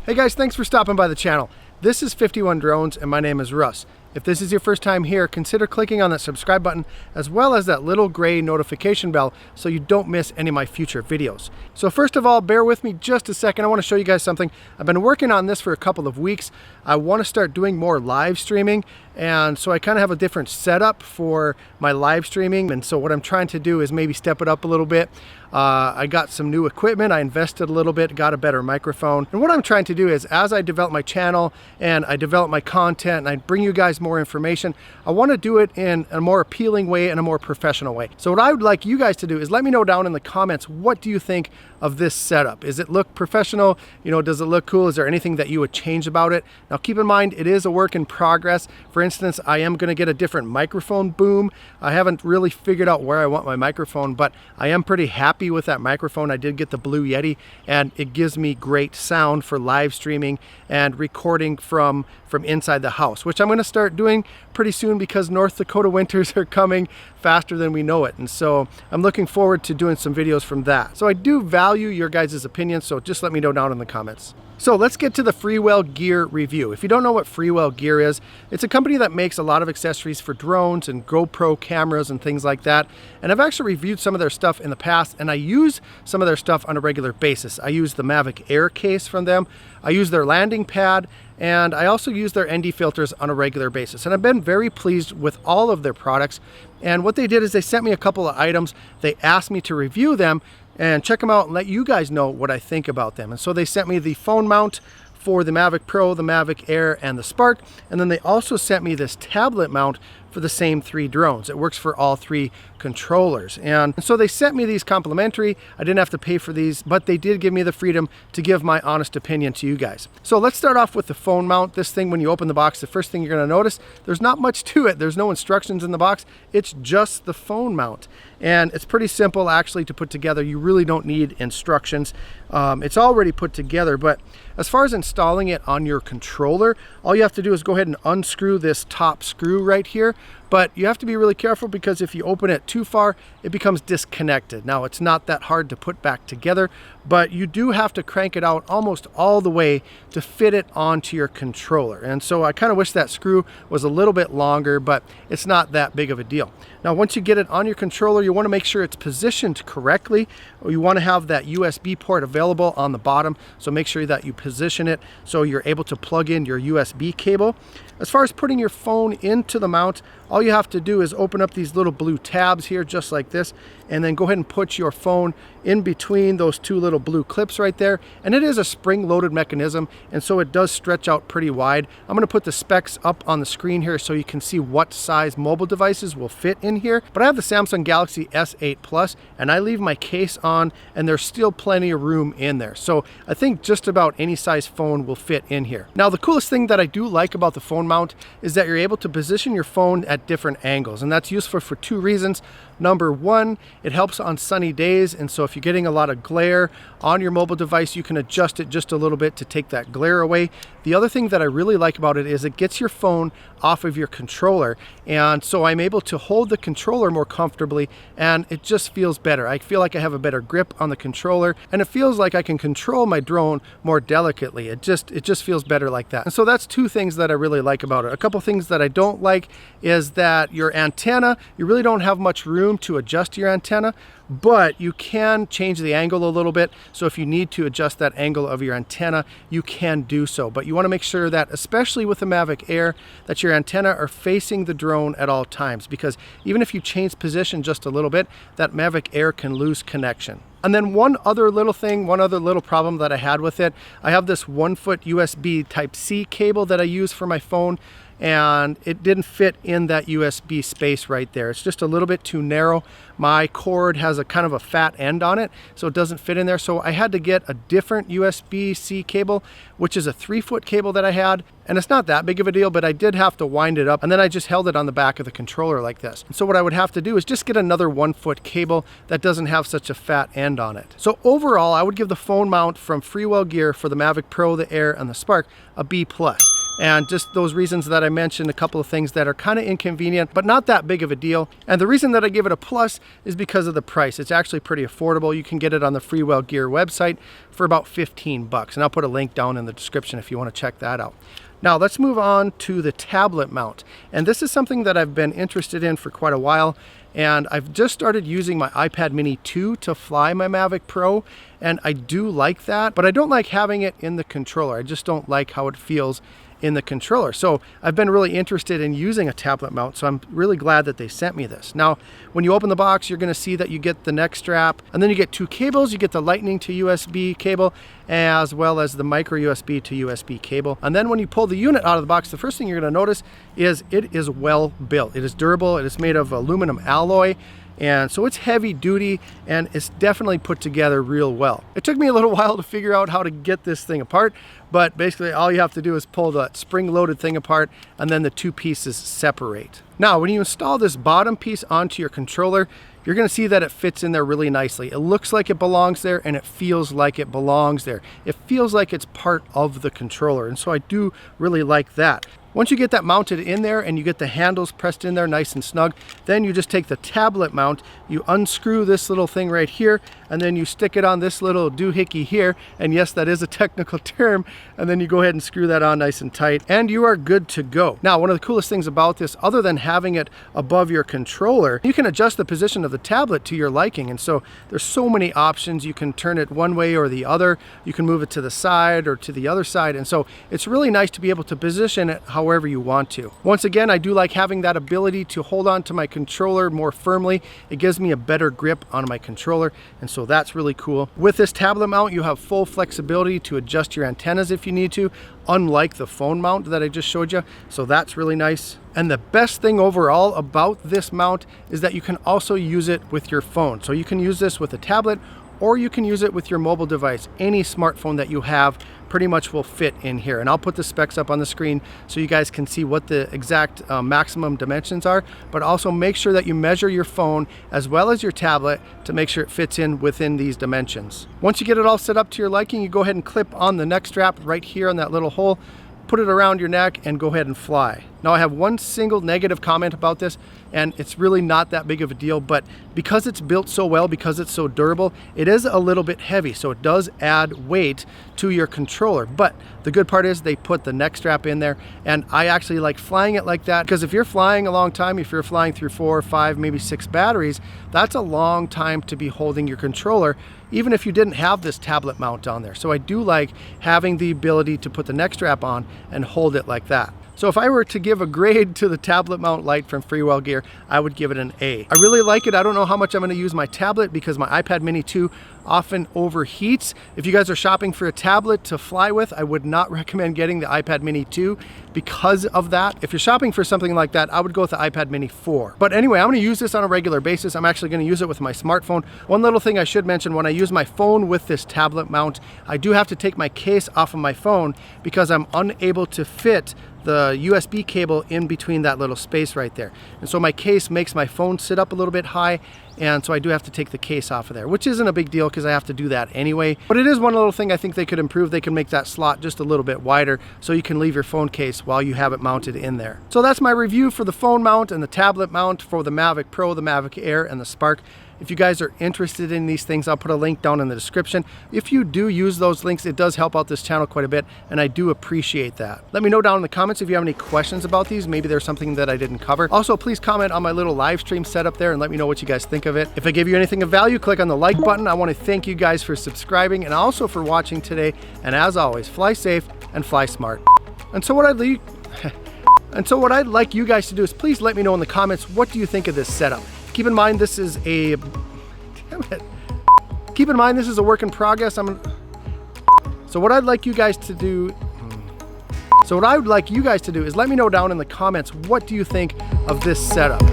Hey guys, thanks for stopping by the channel. This is 51 Drones and my name is Russ. If this is your first time here, consider clicking on that subscribe button as well as that little gray notification bell so you don't miss any of my future videos. So first of all, bear with me just a second. I want to show you guys something. I've been working on this for a couple of weeks. I want to start doing more live streaming, and so I kind of have a different setup for my live streaming, and so what I'm trying to do is maybe step it up a little bit. I got some new equipment, I invested a little bit, got a better microphone, and what I'm trying to do is as I develop my channel and I develop my content and I bring you guys more information, I want to do it in a more appealing way and a more professional way. So what I would like you guys to do is let me know down in the comments, what do you think of this setup? Does it look professional? You know, does it look cool? Is there anything that you would change about it? Now keep in mind, it is a work in progress. For instance, I am going to get a different microphone boom. I haven't really figured out where I want my microphone, but I am pretty happy with that microphone. I did get the Blue Yeti, and it gives me great sound for live streaming and recording from inside the house, which I'm going to start doing pretty soon because North Dakota winters are coming faster than we know it. And so I'm looking forward to doing some videos from that. So I do value your guys' opinions, so just let me know down in the comments. So let's get to the FreeWell Gear review. If you don't know what FreeWell Gear is, it's a company that makes a lot of accessories for drones and GoPro cameras and things like that. And I've actually reviewed some of their stuff in the past, and I use some of their stuff on a regular basis. I use the Mavic Air case from them. I use their landing pad, and I also use their ND filters on a regular basis. And I've been very pleased with all of their products. And what they did is they sent me a couple of items. They asked me to review them and check them out and let you guys know what I think about them. And so they sent me the phone mount for the Mavic Pro, the Mavic Air, and the Spark. And then they also sent me this tablet mount for the same three drones. It works for all three controllers. And so they sent me these complimentary. I didn't have to pay for these, but they did give me the freedom to give my honest opinion to you guys. So let's start off with the phone mount. This thing, when you open the box, the first thing you're going to notice, there's not much to it. There's no instructions in the box. It's just the phone mount. And it's pretty simple actually to put together. You really don't need instructions. It's already put together, but as far as installing it on your controller, all you have to do is go ahead and unscrew this top screw right here. But you have to be really careful because if you open it too far, it becomes disconnected. Now, it's not that hard to put back together, but you do have to crank it out almost all the way to fit it onto your controller. And so I kind of wish that screw was a little bit longer, but it's not that big of a deal. Now, once you get it on your controller, you want to make sure it's positioned correctly, or you want to have that USB port available on the bottom. So make sure that you position it so you're able to plug in your USB cable. As far as putting your phone into the mount, all you have to do is open up these little blue tabs here, just like this, and then go ahead and put your phone in between those two little blue clips right there. And it is a spring-loaded mechanism, and so it does stretch out pretty wide. I'm going to put the specs up on the screen here so you can see what size mobile devices will fit in here. But I have the Samsung Galaxy S8 Plus, and I leave my case on, and there's still plenty of room in there. So I think just about any size phone will fit in here. Now, the coolest thing that I do like about the phone mount is that you're able to position your phone at different angles, and that's useful for two reasons. Number one, it helps on sunny days, and so if you're getting a lot of glare on your mobile device, you can adjust it just a little bit to take that glare away. The other thing that I really like about it is it gets your phone off of your controller, and so I'm able to hold the controller more comfortably, and it just feels better. I feel like I have a better grip on the controller, and it feels like I can control my drone more delicately. It just feels better like that. And so that's two things that I really like about it. A couple things that I don't like is that your antenna, you really don't have much room to adjust your antenna, but you can change the angle a little bit. So if you need to adjust that angle of your antenna, you can do so. But you want to make sure that, especially with the Mavic Air, that your antenna are facing the drone at all times, because even if you change position just a little bit, that Mavic Air can lose connection. And then one other little problem that I had with it, I have this 1-foot USB Type-C cable that I use for my phone, and it didn't fit in that USB space right there. It's just a little bit too narrow. My cord has a kind of a fat end on it, so it doesn't fit in there. So I had to get a different USB-C cable, which is a 3-foot cable that I had. And it's not that big of a deal, but I did have to wind it up, and then I just held it on the back of the controller like this. And so what I would have to do is just get another 1-foot cable that doesn't have such a fat end on it. So overall, I would give the phone mount from FreeWell Gear for the Mavic Pro, the Air, and the Spark a B+. And just those reasons that I mentioned, a couple of things that are kind of inconvenient, but not that big of a deal. And the reason that I give it a plus is because of the price. It's actually pretty affordable. You can get it on the FreeWell Gear website for about 15 bucks. And I'll put a link down in the description if you want to check that out. Now let's move on to the tablet mount. And this is something that I've been interested in for quite a while. And I've just started using my iPad mini 2 to fly my Mavic Pro. And I do like that, but I don't like having it in the controller. I just don't like how it feels in the controller. So I've been really interested in using a tablet mount, so I'm really glad that they sent me this. Now, when you open the box, you're gonna see that you get the neck strap, and then you get two cables. You get the Lightning to USB cable, as well as the micro USB to USB cable. And then when you pull the unit out of the box, the first thing you're gonna notice is it is well built. It is durable, it is made of aluminum alloy, and so it's heavy duty, and it's definitely put together real well. It took me a little while to figure out how to get this thing apart, but basically all you have to do is pull the spring-loaded thing apart, and then the two pieces separate. Now, when you install this bottom piece onto your controller, you're gonna see that it fits in there really nicely. It looks like it belongs there, and it feels like it belongs there. It feels like it's part of the controller, and so I do really like that. Once you get that mounted in there and you get the handles pressed in there nice and snug, then you just take the tablet mount, you unscrew this little thing right here, and then you stick it on this little doohickey here, and yes, that is a technical term, and then you go ahead and screw that on nice and tight, and you are good to go. Now, one of the coolest things about this, other than having it above your controller, you can adjust the position of the tablet to your liking, and so there's so many options. You can turn it one way or the other, you can move it to the side or to the other side, and so it's really nice to be able to position it however you want to. Once again, I do like having that ability to hold on to my controller more firmly. It gives me a better grip on my controller, and so that's really cool. With this tablet mount, you have full flexibility to adjust your antennas if you need to, unlike the phone mount that I just showed you, so that's really nice. And the best thing overall about this mount is that you can also use it with your phone. So you can use this with a tablet, or you can use it with your mobile device. Any smartphone that you have pretty much will fit in here. And I'll put the specs up on the screen so you guys can see what the exact maximum dimensions are, but also make sure that you measure your phone as well as your tablet to make sure it fits in within these dimensions. Once you get it all set up to your liking, you go ahead and clip on the neck strap right here on that little hole, put it around your neck, and go ahead and fly. Now, I have one single negative comment about this, and it's really not that big of a deal, but because it's built so well, because it's so durable, it is a little bit heavy, so it does add weight to your controller. But the good part is they put the neck strap in there, and I actually like flying it like that, because if you're flying a long time, if you're flying through 4 or 5, maybe 6 batteries, that's a long time to be holding your controller, even if you didn't have this tablet mount on there. So I do like having the ability to put the neck strap on and hold it like that. So if I were to give a grade to the tablet mount Lite from FreeWell Gear, I would give it an A. I really like it. I don't know how much I'm gonna use my tablet because my iPad mini 2 often overheats. If you guys are shopping for a tablet to fly with, I would not recommend getting the iPad mini 2 because of that. If you're shopping for something like that, I would go with the iPad mini 4. But anyway, I'm gonna use this on a regular basis. I'm actually gonna use it with my smartphone. One little thing I should mention, when I use my phone with this tablet mount, I do have to take my case off of my phone because I'm unable to fit the USB cable in between that little space right there. And so my case makes my phone sit up a little bit high, and so I do have to take the case off of there, which isn't a big deal because I have to do that anyway. But it is one little thing I think they could improve. They can make that slot just a little bit wider so you can leave your phone case while you have it mounted in there. So that's my review for the phone mount and the tablet mount for the Mavic Pro, the Mavic Air, and the Spark. If you guys are interested in these things, I'll put a link down in the description. If you do use those links, it does help out this channel quite a bit, and I do appreciate that. Let me know down in the comments if you have any questions about these. Maybe there's something that I didn't cover. Also, please comment on my little live stream setup there and let me know what you guys think of it. If I give you anything of value, click on the like button. I want to thank you guys for subscribing and also for watching today. And as always, fly safe and fly smart. And so what I'd like you guys to do is please let me know in the comments, what do you think of this setup? Keep in mind this is a Keep in mind this is a work in progress. So what I'd like you guys to do is let me know down in the comments, what do you think of this setup?